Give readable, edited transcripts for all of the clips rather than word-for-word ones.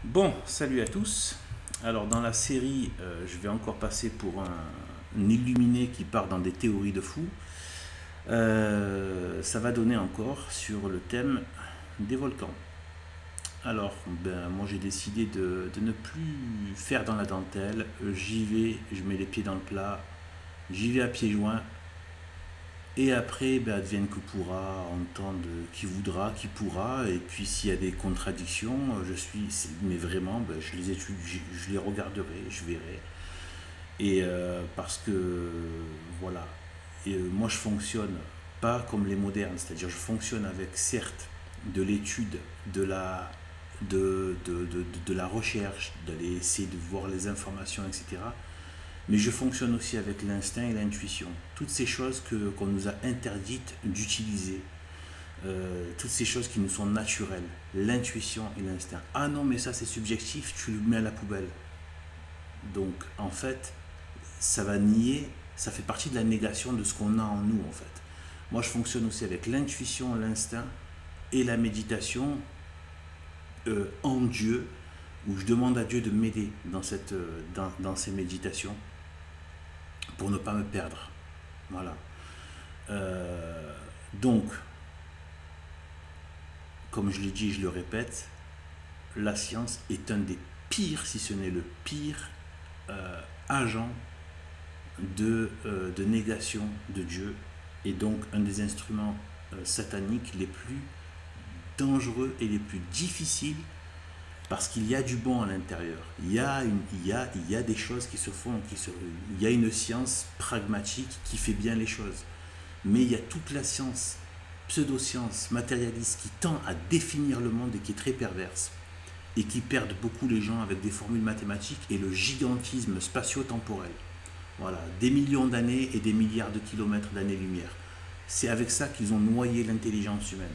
Bon, salut à tous. Alors dans la série, je vais encore passer pour un illuminé qui part dans des théories de fou. Ça va donner encore sur le thème des volcans. Alors, moi j'ai décidé de ne plus faire dans la dentelle. J'y vais, je mets les pieds dans le plat, j'y vais à pieds joints. Et après, advienne que pourra, entendre qui voudra, qui pourra. Et puis s'il y a des contradictions, mais vraiment, je les étudie, je les regarderai, je verrai. Et parce que, voilà, moi je fonctionne pas comme les modernes, c'est-à-dire je fonctionne avec certes de l'étude, de la recherche, d'aller essayer de voir les informations, etc. Mais je fonctionne aussi avec l'instinct et l'intuition. Toutes ces choses qu'on nous a interdites d'utiliser. Toutes ces choses qui nous sont naturelles. L'intuition et l'instinct. Ah non, mais ça c'est subjectif, tu le mets à la poubelle. Donc en fait, ça va nier, ça fait partie de la négation de ce qu'on a en nous en fait. Moi je fonctionne aussi avec l'intuition, l'instinct et la méditation en Dieu, où je demande à Dieu de m'aider dans ces méditations pour ne pas me perdre. Voilà. Donc, comme je l'ai dit, je le répète, la science est un des pires, si ce n'est le pire, agent de négation de Dieu, et donc un des instruments sataniques les plus dangereux et les plus difficiles, parce qu'il y a du bon à l'intérieur. Il y a des choses qui se font, il y a une science pragmatique qui fait bien les choses. Mais il y a toute la science, pseudo-science, matérialiste, qui tend à définir le monde et qui est très perverse. Et qui perdent beaucoup les gens avec des formules mathématiques et le gigantisme spatio-temporel. Voilà, des millions d'années et des milliards de kilomètres d'années-lumière. C'est avec ça qu'ils ont noyé l'intelligence humaine.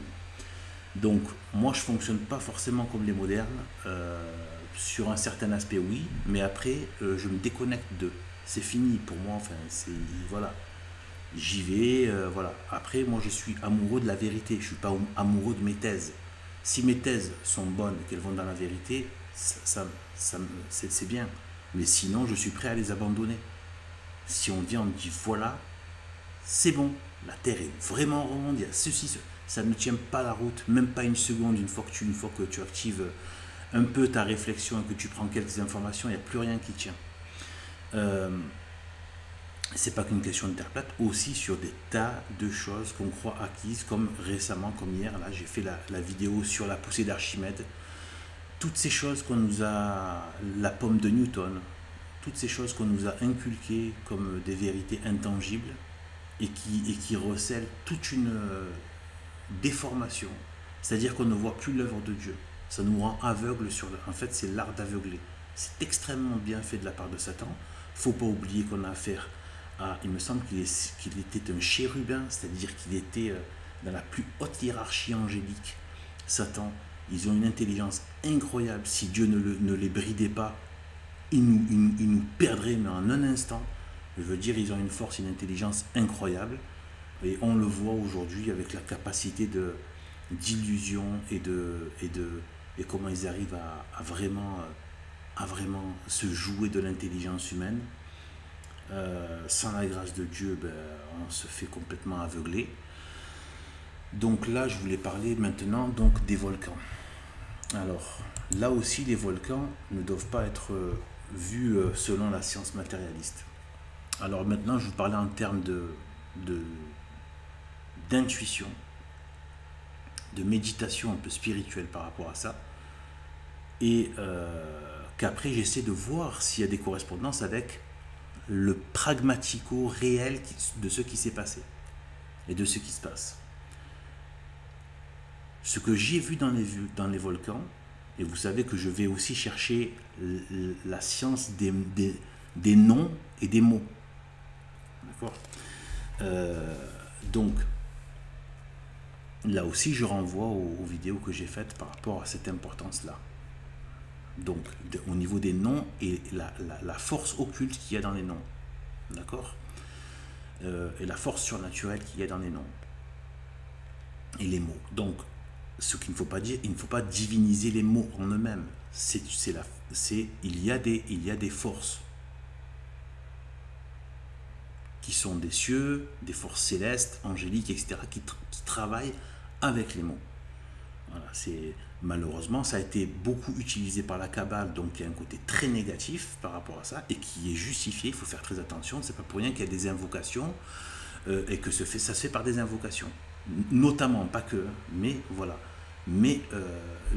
Donc, moi, je ne fonctionne pas forcément comme les modernes. Sur un certain aspect, oui, mais après, je me déconnecte d'eux. C'est fini pour moi. Enfin, voilà. J'y vais, voilà. Après, moi, je suis amoureux de la vérité. Je ne suis pas amoureux de mes thèses. Si mes thèses sont bonnes, qu'elles vont dans la vérité, c'est bien. Mais sinon, je suis prêt à les abandonner. Si on vient, on me dit voilà, c'est bon, la Terre est vraiment ronde, il y a ceci, ça ne tient pas la route, même pas une seconde, une fois que tu actives un peu ta réflexion et que tu prends quelques informations, il n'y a plus rien qui tient. C'est pas qu'une question de terre plate, aussi sur des tas de choses qu'on croit acquises, comme récemment, comme hier, là j'ai fait la vidéo sur la poussée d'Archimède. Toutes ces choses qu'on nous a, la pomme de Newton, toutes ces choses qu'on nous a inculquées comme des vérités intangibles et qui recèlent toute une déformation. C'est-à-dire qu'on ne voit plus l'œuvre de Dieu. Ça nous rend aveugles sur le... En fait, c'est l'art d'aveugler. C'est extrêmement bien fait de la part de Satan. Faut pas oublier qu'on a affaire à... Il me semble qu'il était un chérubin, c'est-à-dire qu'il était dans la plus haute hiérarchie angélique. Satan, ils ont une intelligence incroyable. Si Dieu ne les bridait pas, ils nous perdraient, mais en un instant. Je veux dire, ils ont une force, une intelligence incroyable. Et on le voit aujourd'hui avec la capacité d'illusion et comment ils arrivent à vraiment se jouer de l'intelligence humaine. Sans la grâce de Dieu, on se fait complètement aveugler. Donc là, je voulais parler maintenant donc des volcans. Alors, là aussi, les volcans ne doivent pas être vus selon la science matérialiste. Alors maintenant, je vous parlais en termes d'intuition, de méditation un peu spirituelle par rapport à ça, et qu'après j'essaie de voir s'il y a des correspondances avec le pragmatico réel de ce qui s'est passé et de ce qui se passe. Ce que j'ai vu dans les volcans, et vous savez que je vais aussi chercher la science des noms et des mots. D'accord. Donc, là aussi, je renvoie aux vidéos que j'ai faites par rapport à cette importance-là. Donc, au niveau des noms et la force occulte qu'il y a dans les noms. D'accord. Et la force surnaturelle qu'il y a dans les noms. Et les mots. Donc, ce qu'il ne faut pas dire, il ne faut pas diviniser les mots en eux-mêmes. Il y a des forces qui sont des cieux, des forces célestes, angéliques, etc., qui travaillent avec les mots. Voilà, malheureusement, ça a été beaucoup utilisé par la Kabbale, donc il y a un côté très négatif par rapport à ça, et qui est justifié, il faut faire très attention, c'est pas pour rien qu'il y a des invocations, et que ça se fait par des invocations. Notamment, pas que, mais voilà. Mais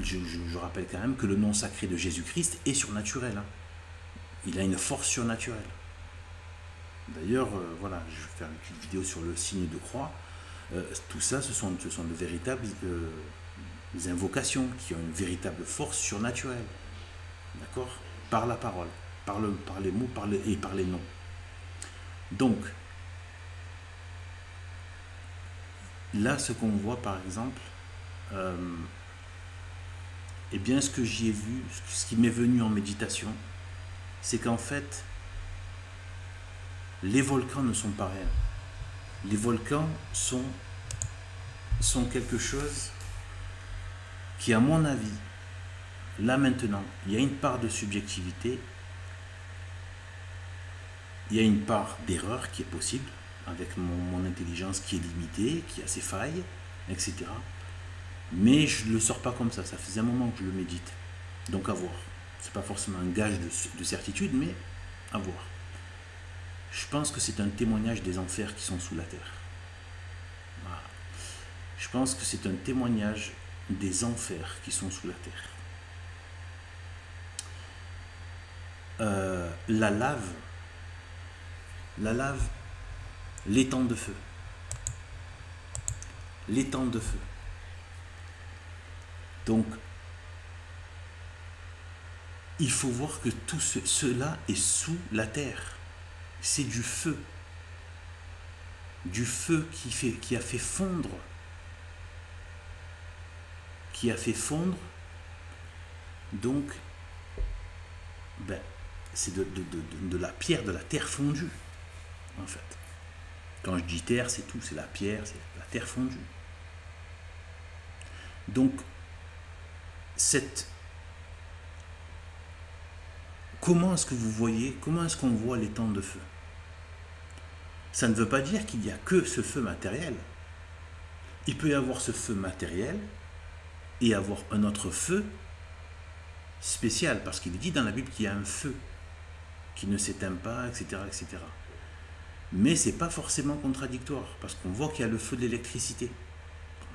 je rappelle quand même que le nom sacré de Jésus-Christ est surnaturel. Hein. Il a une force surnaturelle. D'ailleurs, voilà, je vais faire une petite vidéo sur le signe de croix. Tout ça, ce sont de véritables invocations qui ont une véritable force surnaturelle. D'accord? Par la parole, par les mots et par les noms. Donc, là, ce qu'on voit, par exemple, eh bien, ce que j'y ai vu, ce qui m'est venu en méditation, c'est qu'en fait, les volcans ne sont pas réels. Les volcans sont quelque chose qui, à mon avis, là maintenant, il y a une part de subjectivité, il y a une part d'erreur qui est possible, avec mon intelligence qui est limitée, qui a ses failles, etc. Mais je ne le sors pas comme ça, ça faisait un moment que je le médite. Donc à voir. Ce n'est pas forcément un gage de certitude, mais à voir. Je pense que c'est un témoignage des enfers qui sont sous la terre. Voilà. Je pense que c'est un témoignage des enfers qui sont sous la terre. La lave, l'étang de feu. L'étang de feu. Donc, il faut voir que tout cela est sous la terre. C'est du feu. Du feu qui a fait fondre. Qui a fait fondre. Donc, c'est de la pierre, de la terre fondue, en fait. Quand je dis terre, c'est tout. C'est la pierre, c'est la terre fondue. Donc, comment est-ce que vous voyez, comment est-ce qu'on voit l'étang de feu? Ça ne veut pas dire qu'il n'y a que ce feu matériel. Il peut y avoir ce feu matériel et avoir un autre feu spécial, parce qu'il est dit dans la Bible qu'il y a un feu qui ne s'éteint pas, etc., etc. Mais c'est pas forcément contradictoire, parce qu'on voit qu'il y a le feu de l'électricité,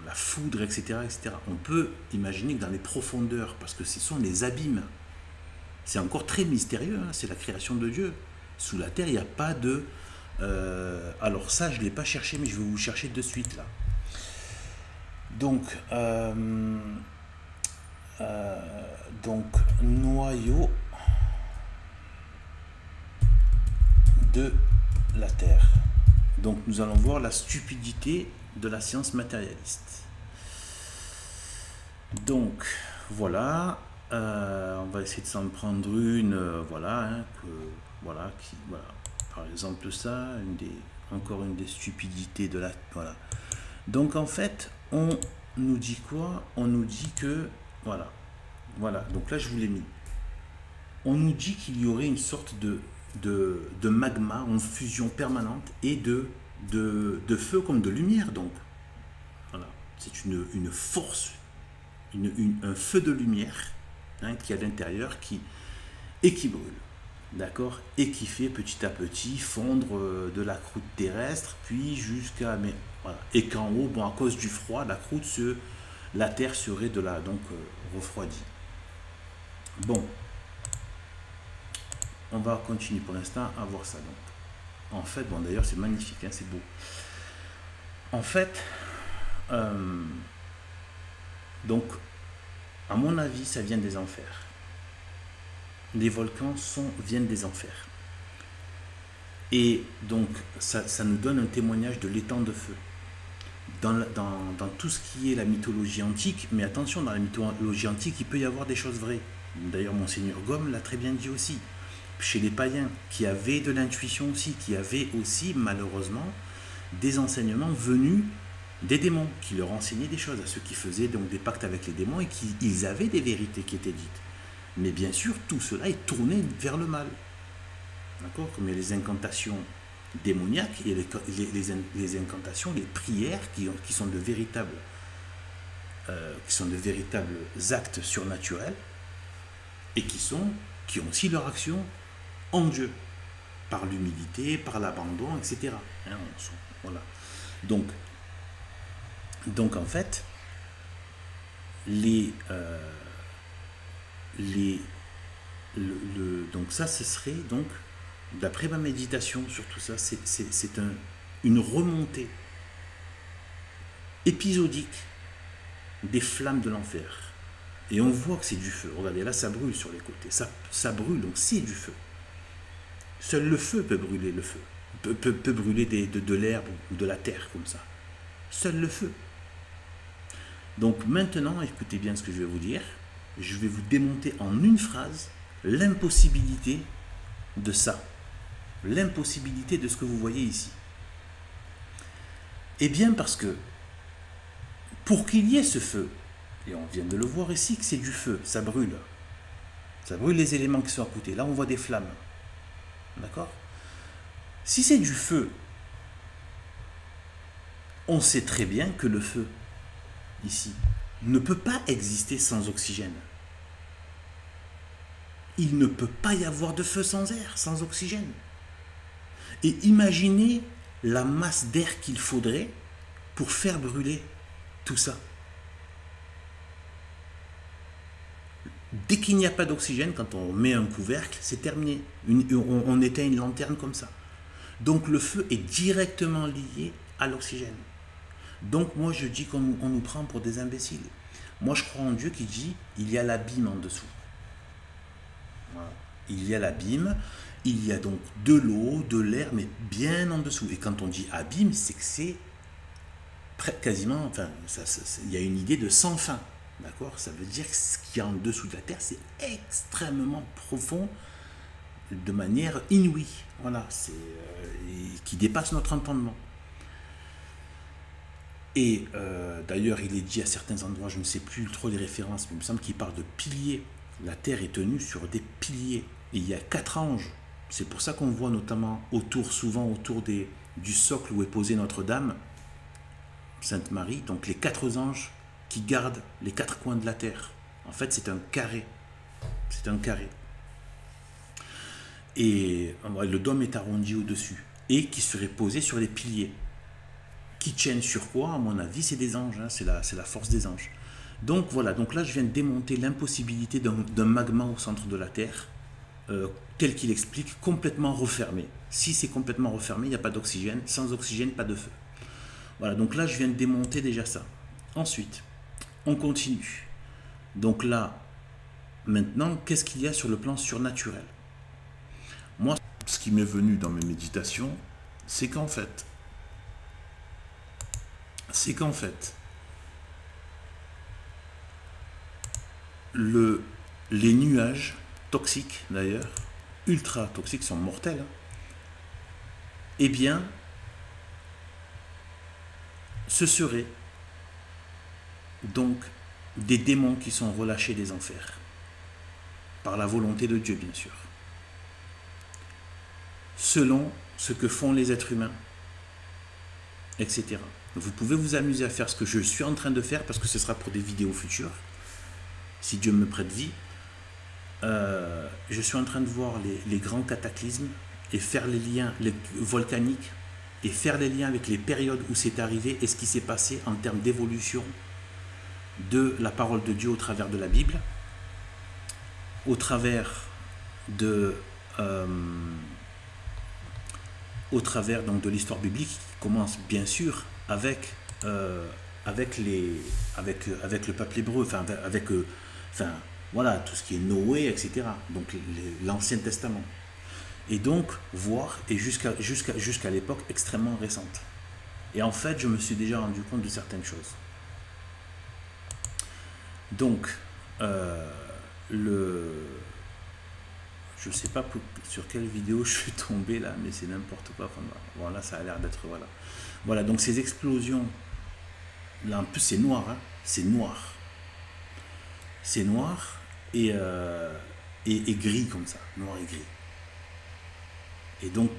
la foudre, etc., etc. On peut imaginer que dans les profondeurs, parce que ce sont les abîmes, c'est encore très mystérieux, hein, c'est la création de Dieu. Sous la terre, il n'y a pas de... alors ça, je ne l'ai pas cherché, mais je vais vous chercher de suite, là. Donc, noyau de la terre. Donc, nous allons voir la stupidité de la science matérialiste. Donc, voilà. On va essayer de s'en prendre une, voilà, hein, voilà. Par exemple, ça, encore une des stupidités de la... Voilà. Donc, en fait, on nous dit quoi? On nous dit que... Voilà. Donc là, je vous l'ai mis. On nous dit qu'il y aurait une sorte de magma en fusion permanente et de feu comme de lumière. Donc, voilà. C'est une force, un feu de lumière, hein, qui est à l'intérieur et qui brûle. D'accord? Et qui fait petit à petit fondre de la croûte terrestre, puis jusqu'à... Voilà. Et qu'en haut, à cause du froid, la terre serait refroidie. Bon, on va continuer pour l'instant à voir ça. Donc, en fait, d'ailleurs, c'est magnifique, hein, c'est beau. En fait, donc, à mon avis, ça vient des enfers. Les volcans viennent des enfers. Et donc, ça nous donne un témoignage de l'étang de feu. Dans tout ce qui est la mythologie antique, mais attention, dans la mythologie antique, il peut y avoir des choses vraies. D'ailleurs, Monseigneur Gaume l'a très bien dit aussi. Chez les païens, qui avaient de l'intuition aussi, qui avaient aussi, malheureusement, des enseignements venus des démons qui leur enseignaient des choses, à ceux qui faisaient donc des pactes avec les démons et qui ils avaient des vérités qui étaient dites. Mais bien sûr, tout cela est tourné vers le mal. D'accord? Comme il y a les incantations démoniaques et les incantations, les prières qui sont de véritables actes surnaturels et qui ont aussi leur action en Dieu, par l'humilité, par l'abandon, etc. Hein, voilà. Donc en fait, donc ça, ce serait donc, d'après ma méditation sur tout ça, c'est une remontée épisodique des flammes de l'enfer. Et on voit que c'est du feu. Regardez, là, ça brûle sur les côtés. Ça brûle, donc c'est du feu. Seul le feu peut brûler le feu. Peut brûler de l'herbe ou de la terre, comme ça. Seul le feu. Donc maintenant, écoutez bien ce que je vais vous dire. Je vais vous démonter en une phrase l'impossibilité de ça. L'impossibilité de ce que vous voyez ici. Eh bien parce que, pour qu'il y ait ce feu, et on vient de le voir ici que c'est du feu, ça brûle. Ça brûle les éléments qui sont à côté. Là, on voit des flammes. D'accord? Si c'est du feu, on sait très bien que le feu, ici, ne peut pas exister sans oxygène. Il ne peut pas y avoir de feu sans air, sans oxygène. Et imaginez la masse d'air qu'il faudrait pour faire brûler tout ça. Dès qu'il n'y a pas d'oxygène, quand on met un couvercle, c'est terminé. On éteint une lanterne comme ça. Donc le feu est directement lié à l'oxygène. Donc moi je dis qu'on nous prend pour des imbéciles. Moi je crois en Dieu qui dit il y a l'abîme en dessous. Voilà. Il y a l'abîme, il y a donc de l'eau, de l'air, mais bien en dessous. Et quand on dit abîme, c'est que c'est quasiment, enfin, il y a une idée de sans fin. D'accord? Ça veut dire que ce qu'il y a en dessous de la terre, c'est extrêmement profond, de manière inouïe. Voilà, qui dépasse notre entendement. Et d'ailleurs, il est dit à certains endroits, je ne sais plus trop les références, mais il me semble qu'il parle de piliers. La terre est tenue sur des piliers. Et il y a 4 anges. C'est pour ça qu'on voit notamment souvent autour du socle où est posée Notre-Dame, Sainte Marie, donc les 4 anges qui gardent les 4 coins de la terre. En fait, c'est un carré. C'est un carré. Et le dôme est arrondi au-dessus. Et qui serait posé sur les piliers. Qui tiennent sur quoi? À mon avis, c'est des anges. Hein, c'est la force des anges. Donc voilà, donc là je viens de démonter l'impossibilité d'un magma au centre de la Terre, tel qu'il explique, complètement refermé. Si c'est complètement refermé, il n'y a pas d'oxygène. Sans oxygène, pas de feu. Voilà, donc là je viens de démonter déjà ça. Ensuite, on continue. Donc là, maintenant, qu'est-ce qu'il y a sur le plan surnaturel? Moi, ce qui m'est venu dans mes méditations, c'est qu'en fait, les nuages toxiques, d'ailleurs, ultra toxiques, sont mortels, hein, eh bien, ce serait donc des démons qui sont relâchés des enfers, par la volonté de Dieu, bien sûr, selon ce que font les êtres humains, etc. Vous pouvez vous amuser à faire ce que je suis en train de faire, parce que ce sera pour des vidéos futures, si Dieu me prête vie. Je suis en train de voir les grands cataclysmes et faire les liens volcaniques et faire les liens avec les périodes où c'est arrivé et ce qui s'est passé en termes d'évolution de la parole de Dieu au travers de la Bible, au travers donc de l'histoire biblique qui commence bien sûr avec le peuple hébreu, voilà, tout ce qui est Noé, etc. Donc l'Ancien Testament. Et donc voir, et jusqu'à l'époque extrêmement récente. Et en fait, je me suis déjà rendu compte de certaines choses. Donc, je ne sais pas sur quelle vidéo je suis tombé là, mais c'est n'importe quoi. Enfin, voilà, ça a l'air d'être, voilà. Voilà, donc ces explosions Là, en plus, c'est noir, hein. C'est noir. C'est noir et gris comme ça. Noir et gris. Et donc,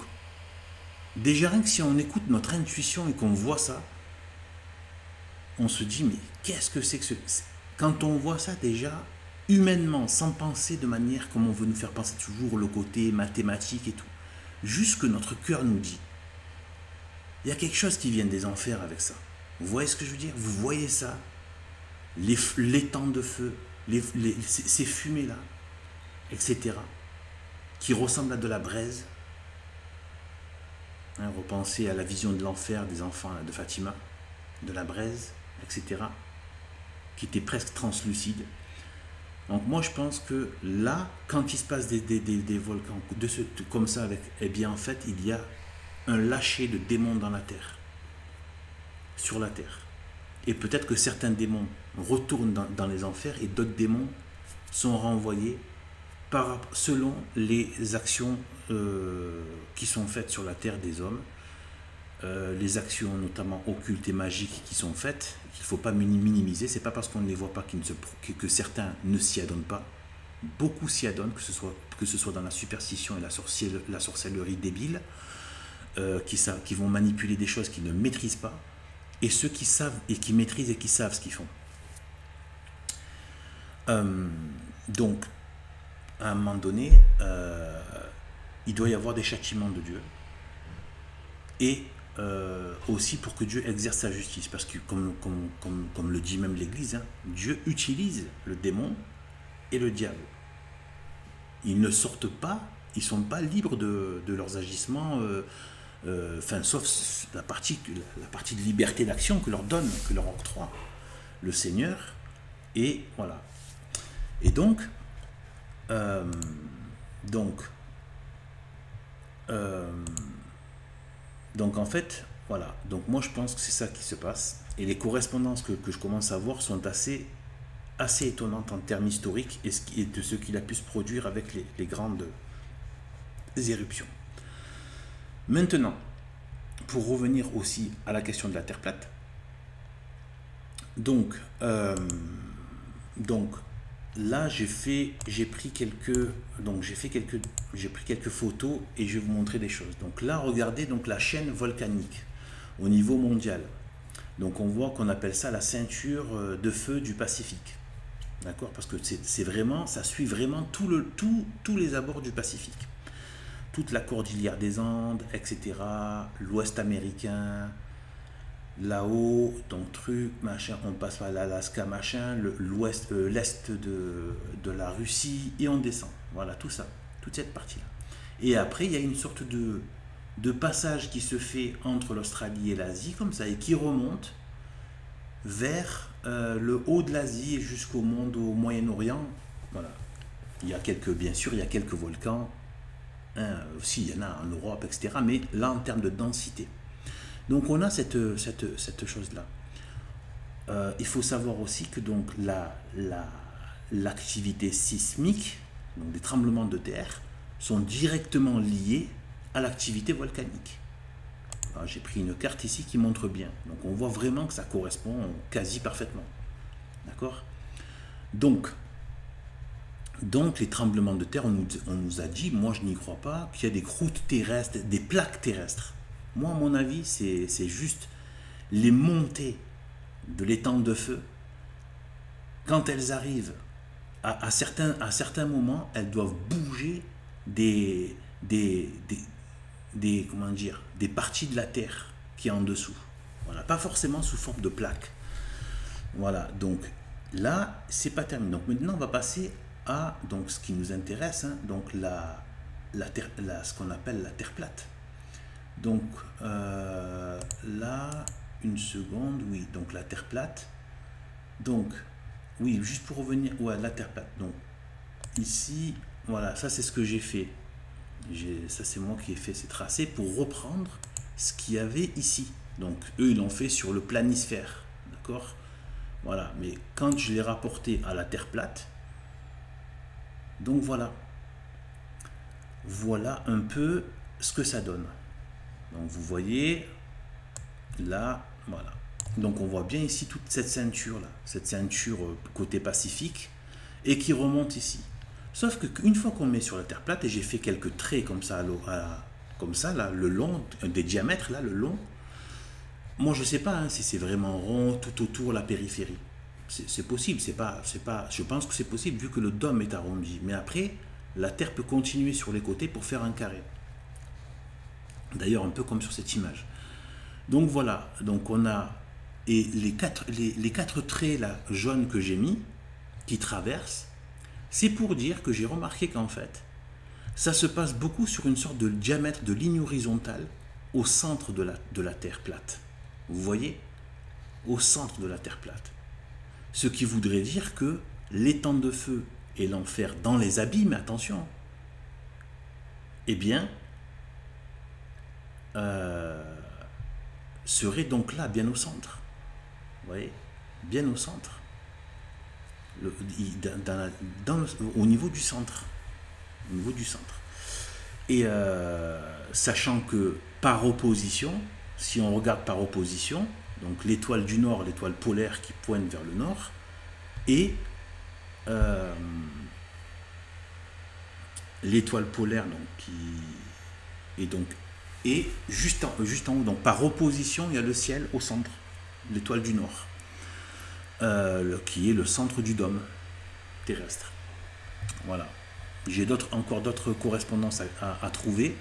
déjà, rien que si on écoute notre intuition et qu'on voit ça, on se dit, mais qu'est-ce que c'est que ce... Quand on voit ça déjà, humainement, sans penser de manière comme on veut nous faire penser toujours, le côté mathématique et tout, juste que notre cœur nous dit, il y a quelque chose qui vient des enfers avec ça. Vous voyez ce que je veux dire? Vous voyez ça? Les temps de feu, ces fumées-là, etc., qui ressemblent à de la braise. Hein, repensez à la vision de l'enfer des enfants de Fatima, de la braise, etc., qui était presque translucide. Donc moi je pense que là, quand il se passe des volcans comme ça, eh bien en fait il y a un lâcher de démons dans la terre, sur la terre. Et peut-être que certains démons retournent dans les enfers et d'autres démons sont renvoyés selon les actions qui sont faites sur la terre des hommes, les actions notamment occultes et magiques qui sont faites, qu'il ne faut pas minimiser. C'est pas parce qu'on ne les voit pas que certains ne s'y adonnent pas. Beaucoup s'y adonnent, que ce soit dans la superstition et la sorcellerie débile, qui vont manipuler des choses qu'ils ne maîtrisent pas, et ceux qui savent et qui maîtrisent et qui savent ce qu'ils font. Donc, à un moment donné, il doit y avoir des châtiments de Dieu, et aussi pour que Dieu exerce sa justice, parce que comme le dit même l'Église, hein, Dieu utilise le démon et le diable. Ils ne sortent pas, ils ne sont pas libres de leurs agissements, sauf la partie de liberté d'action que leur donne, que leur octroie le Seigneur. Et voilà. Et donc en fait, voilà. Donc moi je pense que c'est ça qui se passe. Et les correspondances que je commence à voir sont assez étonnantes en termes historiques et de ce qu'il a pu se produire avec les grandes éruptions. Maintenant, pour revenir aussi à la question de la Terre plate, donc là j'ai pris quelques photos et je vais vous montrer des choses. Donc là, regardez donc la chaîne volcanique au niveau mondial. Donc on voit qu'on appelle ça la ceinture de feu du Pacifique. D'accord? Parce que c'est vraiment, ça suit vraiment tous les abords du Pacifique. Toute la cordillère des Andes, etc. L'Ouest américain, là-haut, donc truc, machin, on passe par l'Alaska, machin, l'Est de la Russie, et on descend. Voilà, tout ça, toute cette partie-là. Et après, il y a une sorte de passage qui se fait entre l'Australie et l'Asie, comme ça, et qui remonte vers le haut de l'Asie jusqu'au monde, au Moyen-Orient. Voilà. Bien sûr, il y a quelques volcans. Aussi, il y en a en Europe, etc. Mais là, en termes de densité. Donc, on a cette chose-là. Il faut savoir aussi que donc l'activité sismique, donc des tremblements de terre, sont directement liés à l'activité volcanique. J'ai pris une carte ici qui montre bien. Donc on voit vraiment que ça correspond quasi parfaitement. D'accord? Donc les tremblements de terre, on nous a dit, moi je n'y crois pas, qu'il y a des croûtes terrestres, des plaques terrestres. Moi, à mon avis, c'est juste les montées de l'étang de feu. Quand elles arrivent à certains moments, elles doivent bouger des parties de la terre qui est en dessous. Voilà, pas forcément sous forme de plaques. Voilà, donc là, c'est pas terminé. Donc maintenant, on va passer à ce qui nous intéresse, hein, donc ce qu'on appelle la terre plate. Donc là, une seconde, oui, donc la terre plate. Donc, oui, juste pour revenir, ouais, la terre plate. Donc ici, voilà, ça c'est ce que j'ai fait. Ça c'est moi qui ai fait ces tracés pour reprendre ce qu'il y avait ici. Donc eux ils l'ont fait sur le planisphère, d'accord? Voilà, mais quand je l'ai rapporté à la terre plate, donc voilà un peu ce que ça donne. Donc vous voyez là, voilà, Donc on voit bien ici toute cette ceinture là, cette ceinture côté Pacifique, et qui remonte ici. Sauf qu'une fois qu'on met sur la Terre plate, et j'ai fait quelques traits comme ça, comme ça là, le long, des diamètres là, le long. Moi je sais pas hein, si c'est vraiment rond tout autour la périphérie. C'est possible, je pense que c'est possible vu que le dôme est arrondi. Mais après, la Terre peut continuer sur les côtés pour faire un carré. D'ailleurs, un peu comme sur cette image. Donc voilà, donc on a et les quatre traits là jaunes que j'ai mis qui traversent, c'est pour dire que j'ai remarqué qu'en fait, ça se passe beaucoup sur une sorte de diamètre de ligne horizontale au centre de la Terre plate. Vous voyez? Au centre de la Terre plate. Ce qui voudrait dire que l'étang de feu et l'enfer dans les abîmes, attention, eh bien, serait donc là, bien au centre. Vous voyez? Bien au centre. Au niveau du centre. Au niveau du centre. Et sachant que par opposition, si on regarde par opposition, donc l'étoile du Nord, l'étoile polaire qui pointe vers le Nord, et l'étoile polaire donc, qui est donc et juste en haut, donc par opposition, il y a le ciel au centre, l'étoile du Nord, qui est le centre du dôme terrestre. Voilà. J'ai encore d'autres correspondances à trouver.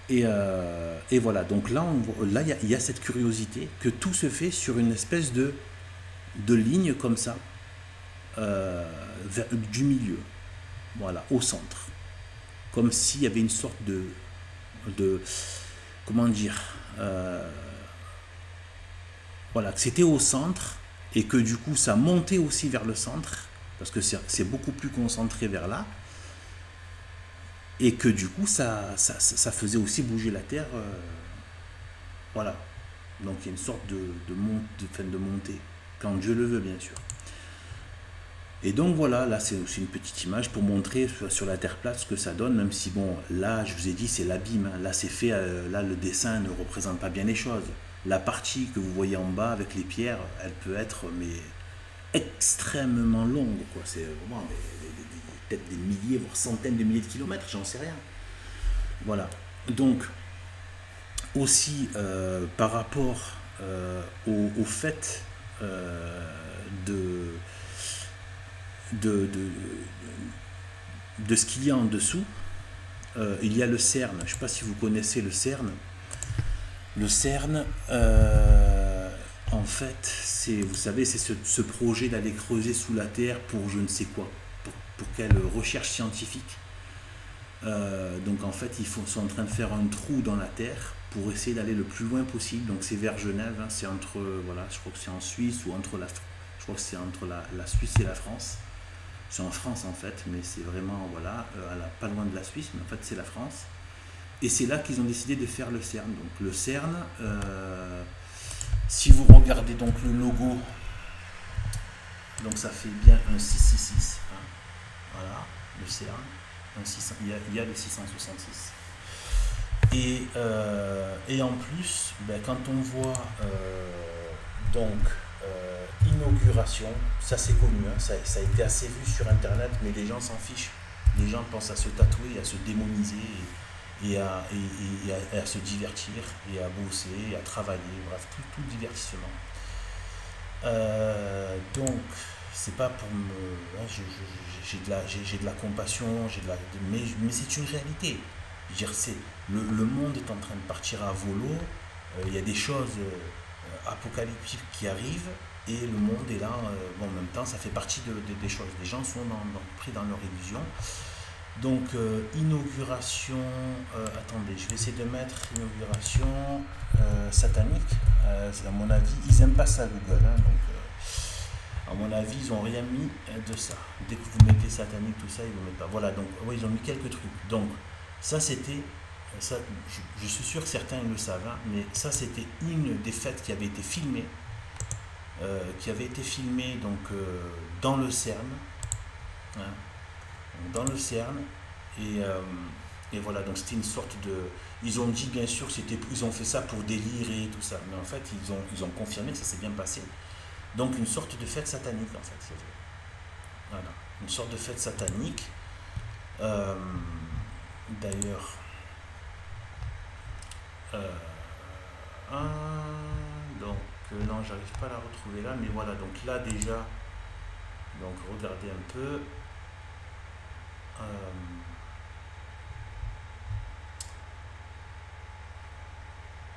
Et voilà, donc là, il y a cette curiosité que tout se fait sur une espèce de ligne comme ça, du milieu, voilà, au centre. Comme s'il y avait une sorte de comment dire, voilà, que c'était au centre et que du coup ça montait aussi vers le centre, parce que c'est beaucoup plus concentré vers là. Et que du coup, ça faisait aussi bouger la Terre. Voilà. Donc il y a une sorte de montée, quand Dieu le veut, bien sûr. Et donc voilà, là c'est aussi une petite image pour montrer sur la Terre plate ce que ça donne, même si bon, là je vous ai dit c'est l'abîme, hein. Là c'est fait, là le dessin ne représente pas bien les choses. La partie que vous voyez en bas avec les pierres, elle peut être mais extrêmement longue, quoi. C'est vraiment peut-être des milliers, voire centaines de milliers de kilomètres, j'en sais rien. Voilà. Donc, aussi par rapport au fait de ce qu'il y a en dessous, il y a le CERN. Je ne sais pas si vous connaissez le CERN. Le CERN, en fait, vous savez, c'est ce projet d'aller creuser sous la Terre pour je ne sais quoi, pour quelle recherche scientifique. Donc en fait, ils sont en train de faire un trou dans la Terre pour essayer d'aller le plus loin possible. Donc c'est vers Genève, hein, c'est entre, voilà, je crois que c'est en Suisse ou je crois que c'est entre la Suisse et la France. C'est en France en fait, mais c'est vraiment, voilà, pas loin de la Suisse, mais en fait c'est la France. Et c'est là qu'ils ont décidé de faire le CERN. Donc le CERN, si vous regardez donc le logo, donc ça fait bien un 666, hein, voilà, le CERN, il y a le 666. Et en plus, ben, quand on voit donc inauguration, ça c'est connu, hein, ça a été assez vu sur internet, mais les gens s'en fichent. Les gens pensent à se tatouer, à se démoniser et à se divertir et à bosser, et à travailler, bref, tout le divertissement. Donc, c'est pas pour me. Hein, j'ai de la compassion, mais c'est une réalité. Je veux dire, le monde est en train de partir à volo, il y a des choses apocalyptiques qui arrivent, et le monde est là, bon, en même temps, ça fait partie des choses. Les gens sont pris dans leur illusion. Donc, inauguration, attendez, je vais essayer de mettre inauguration satanique. À mon avis, ils n'aiment pas ça Google, hein, donc à mon avis, ils n'ont rien mis de ça. Dès que vous mettez satanique, tout ça, ils ne mettent pas. Voilà, donc ouais, ils ont mis quelques trucs. Donc, ça c'était, ça, je suis sûr que certains le savent, hein, mais ça c'était une des fêtes qui avait été filmée, donc dans le CERN. Hein, dans le CERN, et Et voilà, donc c'était une sorte de... Ils ont dit bien sûr, ils ont fait ça pour délirer et tout ça, mais en fait ils ont confirmé que ça s'est bien passé. Donc une sorte de fête satanique en fait. Voilà, une sorte de fête satanique. Euh, D'ailleurs, euh, donc non, j'arrive pas à la retrouver là, mais voilà, donc là déjà, donc regardez un peu. Euh,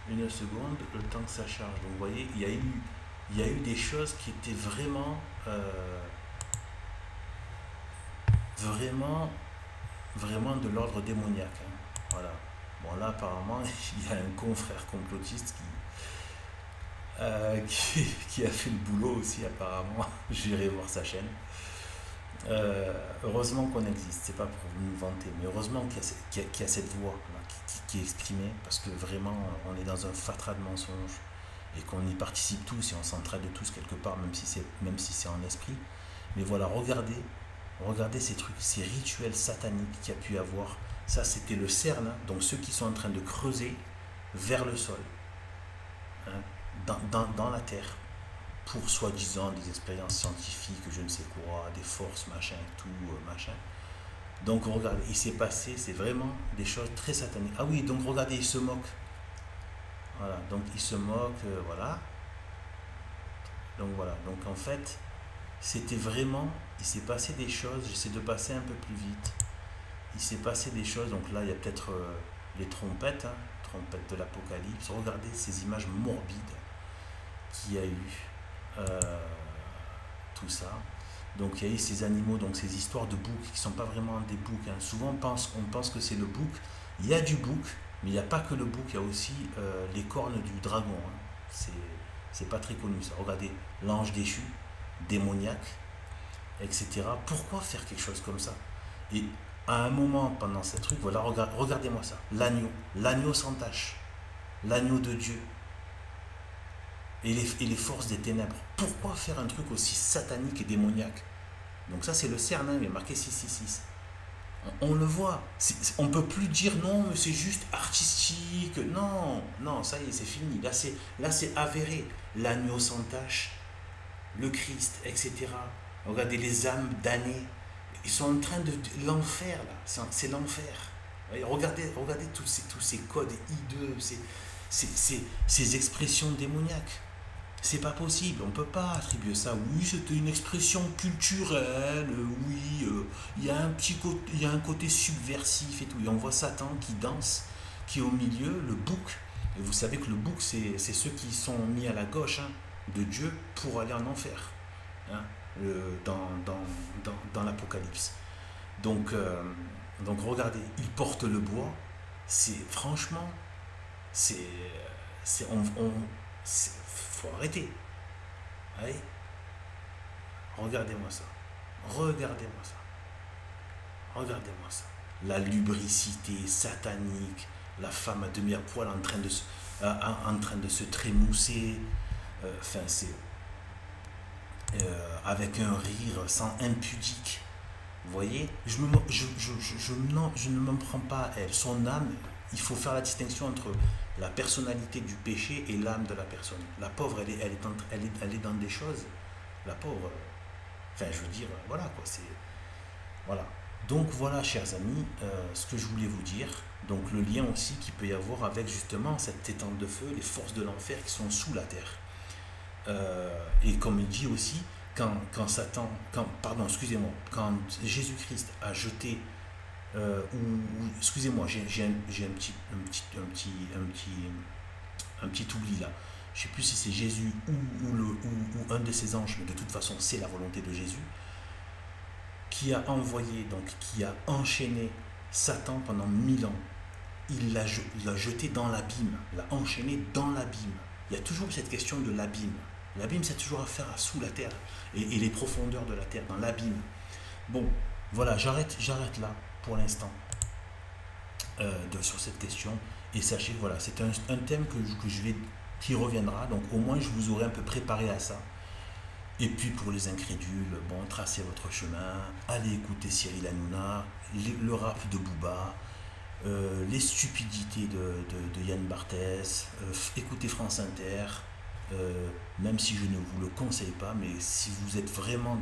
une seconde, le temps que ça charge. Donc vous voyez, il y a eu des choses qui étaient vraiment, vraiment, vraiment de l'ordre démoniaque, hein. Voilà. Bon là apparemment il y a un confrère complotiste qui a fait le boulot aussi apparemment. J'irai voir sa chaîne. Heureusement qu'on existe, c'est pas pour nous vanter, mais heureusement qu'il y a cette voix là, qui est exprimée, parce que vraiment on est dans un fatras de mensonges et qu'on y participe tous et on s'entraide tous quelque part, même si c'est en esprit. Mais voilà, regardez ces trucs, ces rituels sataniques qu'il y a pu avoir. Ça c'était le CERN, hein, donc ceux qui sont en train de creuser vers le sol, hein, dans la terre, pour soi-disant des expériences scientifiques, je ne sais quoi, des forces, machin et tout, machin. Donc regardez, il s'est passé, c'est vraiment des choses très sataniques. Ah oui, donc regardez, il se moque. Voilà, donc il se moque, voilà. Donc voilà, donc en fait, c'était vraiment, il s'est passé des choses, j'essaie de passer un peu plus vite. Il s'est passé des choses, donc là il y a peut-être les trompettes, hein, trompettes de l'Apocalypse. Regardez ces images morbides qu'il y a eu. euh, Tout ça. Donc il y a eu ces animaux, donc ces histoires de boucs qui ne sont pas vraiment des boucs, hein. Souvent on pense que c'est le bouc. Il y a du bouc, mais il n'y a pas que le bouc, il y a aussi les cornes du dragon, hein. C'est pas très connu ça. Regardez, l'ange déchu, démoniaque, etc. Pourquoi faire quelque chose comme ça? Et à un moment pendant ce truc, voilà, regardez-moi ça. L'agneau sans tache, l'agneau de Dieu, et les forces des ténèbres. Pourquoi faire un truc aussi satanique et démoniaque? Donc ça c'est le CERN, hein, il est marqué 666. On le voit. On ne peut plus dire non, mais c'est juste artistique. Non, non, ça y est, c'est fini. Là c'est avéré. L'agneau sans tache, le Christ, etc. Regardez les âmes damnées. Ils sont en train de... L'enfer, là. C'est l'enfer. Regardez tous ces codes hideux, ces expressions démoniaques. C'est pas possible, on peut pas attribuer ça. Oui, c'était une expression culturelle, oui, il y a un côté subversif et tout. Et on voit Satan qui danse, qui est au milieu, le bouc. Et vous savez que le bouc, c'est ceux qui sont mis à la gauche, hein, de Dieu pour aller en enfer, hein, dans l'Apocalypse. Donc, donc regardez, il porte le bois. Franchement, c'est, faut arrêter. Allez, regardez-moi ça. Regardez-moi ça. Regardez-moi ça. La lubricité satanique, la femme à demi à poil en train de se trémousser. Enfin, c'est avec un rire sans impudique. Vous voyez, je ne me prends pas à elle. Son âme, il faut faire la distinction entre la personnalité du péché et l'âme de la personne. La pauvre, elle est dans des choses. La pauvre, enfin, je veux dire, voilà quoi, c'est. Voilà. Donc voilà, chers amis, ce que je voulais vous dire. Donc le lien aussi qu'il peut y avoir avec justement cette étente de feu, les forces de l'enfer qui sont sous la terre. Et comme il dit aussi, quand Jésus-Christ a jeté, excusez-moi, j'ai un petit oubli là. Je ne sais plus si c'est Jésus ou un de ses anges, mais de toute façon c'est la volonté de Jésus, qui a envoyé, donc qui a enchaîné Satan pendant 1000 ans. Il l'a jeté dans l'abîme, l'a enchaîné dans l'abîme. Il y a toujours cette question de l'abîme. L'abîme, c'est toujours affaire à sous la terre et les profondeurs de la terre, dans l'abîme. Bon, voilà, j'arrête là pour l'instant sur cette question. Et sachez, voilà, c'est un thème qui reviendra. Donc au moins, je vous aurai un peu préparé à ça. Et puis pour les incrédules, bon, tracez votre chemin, allez écouter Cyril Hanouna, le rap de Booba, les stupidités de Yann Barthès, écoutez France Inter, même si je ne vous le conseille pas, mais si vous êtes vraiment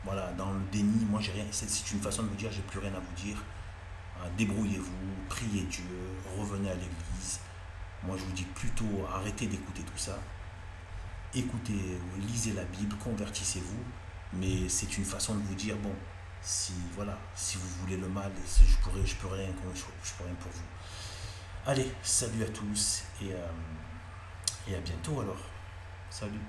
voilà, dans le déni, moi j'ai rien, c'est une façon de vous dire, j'ai plus rien à vous dire. Débrouillez-vous, priez Dieu, revenez à l'église. Moi je vous dis plutôt arrêtez d'écouter tout ça. Écoutez, lisez la Bible, convertissez-vous, mais c'est une façon de vous dire, bon, si voilà, si vous voulez le mal, je peux rien pour vous. Allez, salut à tous et à bientôt alors. Salut.